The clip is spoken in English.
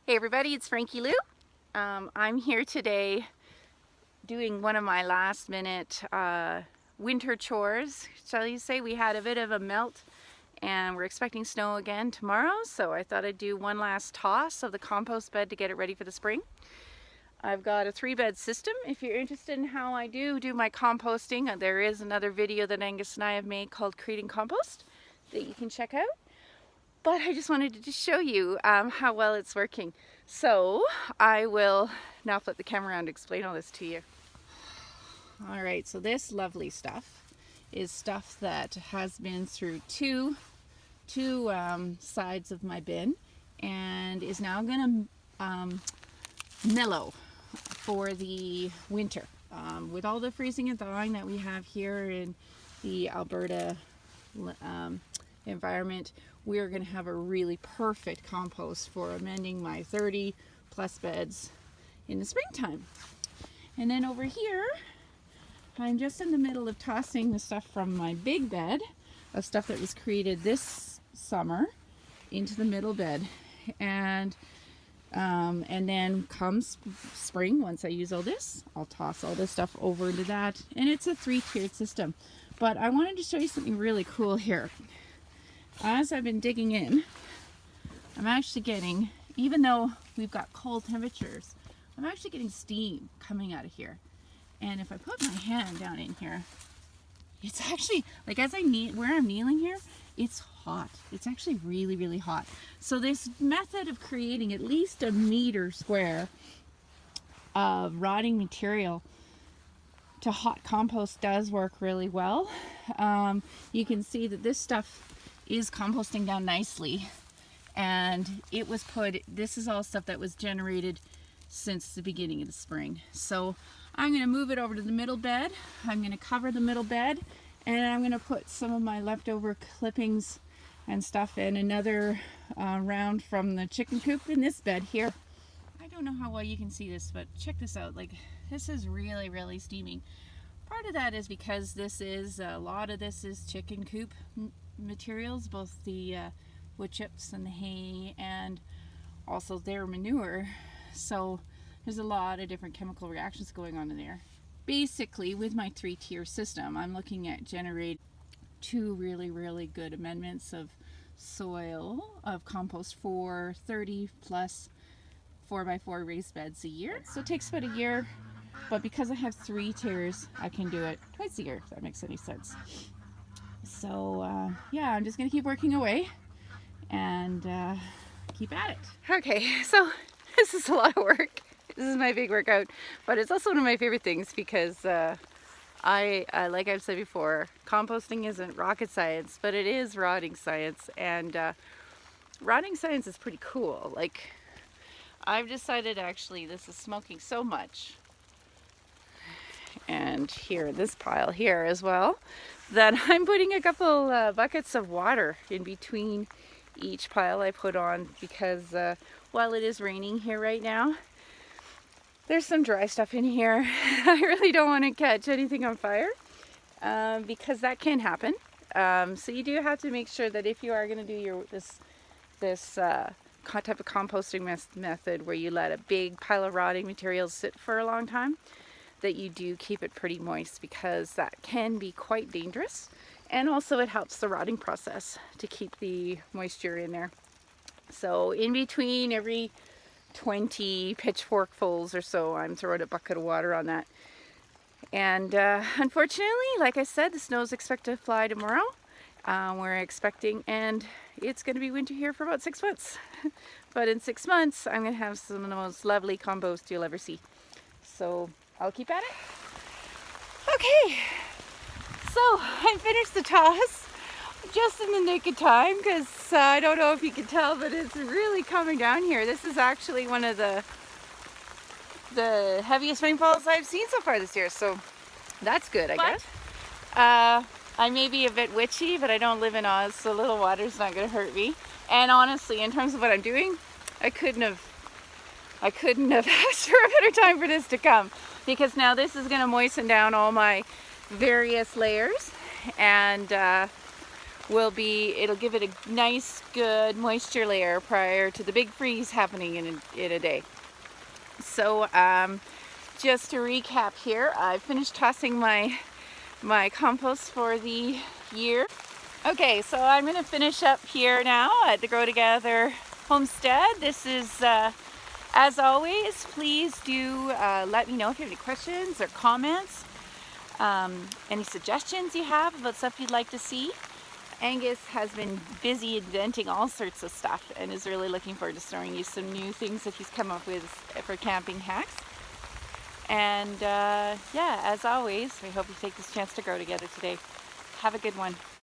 Hey everybody, it's Frankie-Lou. I'm here today doing one of my last minute winter chores, shall you say. We had a bit of a melt and we're expecting snow again tomorrow, so I thought I'd do one last toss of the compost bed to get it ready for the spring. I've got a 3-bed system. If you're interested in how I do my composting, there is another video that Angus and I have made called Creating Compost that you can check out. But I just wanted to just show you how well it's working. So I will now flip the camera around to explain all this to you. All right, so this lovely stuff is stuff that has been through two sides of my bin and is now going to mellow for the winter. With all the freezing and thawing that we have here in the Alberta environment, we're going to have a really perfect compost for amending my 30 plus beds in the springtime. And then over here, I'm just in the middle of tossing the stuff from my big bed of stuff that was created this summer into the middle bed. And then comes spring, once I use all this, I'll toss all this stuff over into that. And it's a 3-tiered system. But I wanted to show you something really cool here. As I've been digging in, I'm actually getting, even though we've got cold temperatures, I'm actually getting steam coming out of here. And if I put my hand down in here, it's actually, like as where I'm kneeling here, it's hot. It's actually really, really hot. So this method of creating at least a meter square of rotting material to hot compost does work really well. You can see that this stuff is composting down nicely, and it was this is all stuff that was generated since the beginning of the spring. So I'm going to move it over to the middle bed. I'm going to cover the middle bed, and I'm going to put some of my leftover clippings and stuff in another round from the chicken coop in this bed here. I don't know how well you can see this, but check this out. Like, this is really, really steaming. Part of that is because a lot of this is chicken coop materials, both the wood chips and the hay, and also their manure. So there's a lot of different chemical reactions going on in there. Basically, with my 3-tier system, I'm looking at generate 2 really, really good amendments of soil, of compost for 30 plus 4x4 raised beds a year. So it takes about a year, but because I have 3 tiers, I can do it twice a year, if that makes any sense. So yeah, I'm just gonna keep working away and keep at it. Okay, so this is a lot of work. This is my big workout, but it's also one of my favorite things because I like I've said before, composting isn't rocket science, but it is rotting science, and rotting science is pretty cool. Like, I've decided, actually, this is smoking so much, and here, this pile here as well, that I'm putting a couple buckets of water in between each pile I put on, because while it is raining here right now, there's some dry stuff in here. I really don't want to catch anything on fire, because that can happen. So you do have to make sure that if you are going to do this type of composting method where you let a big pile of rotting materials sit for a long time, that you do keep it pretty moist, because that can be quite dangerous. And also it helps the rotting process to keep the moisture in there. So in between every 20 pitchforkfuls or so, I'm throwing a bucket of water on that. And unfortunately, like I said, the snow's expected to fly tomorrow. We're expecting, and it's going to be winter here for about 6 months. But in 6 months, I'm going to have some of the most lovely compost you'll ever see. So I'll keep at it. Okay, so I finished the toss just in the nick of time, because I don't know if you can tell, but it's really coming down here. This is actually one of the heaviest rainfalls I've seen so far this year, so that's good, I guess. I may be a bit witchy, but I don't live in Oz, so a little water's not going to hurt me. And honestly, in terms of what I'm doing, I couldn't have asked for a better time for this to come, because now this is going to moisten down all my various layers, and it'll give it a nice, good moisture layer prior to the big freeze happening in a day. So just to recap here, I finished tossing my compost for the year. Okay, so I'm going to finish up here now at the Grow Together homestead. This is, as always, please do let me know if you have any questions or comments, any suggestions you have about stuff you'd like to see. Angus has been busy inventing all sorts of stuff and is really looking forward to showing you some new things that he's come up with for camping hacks. And yeah, as always, we hope you take this chance to grow together today. Have a good one.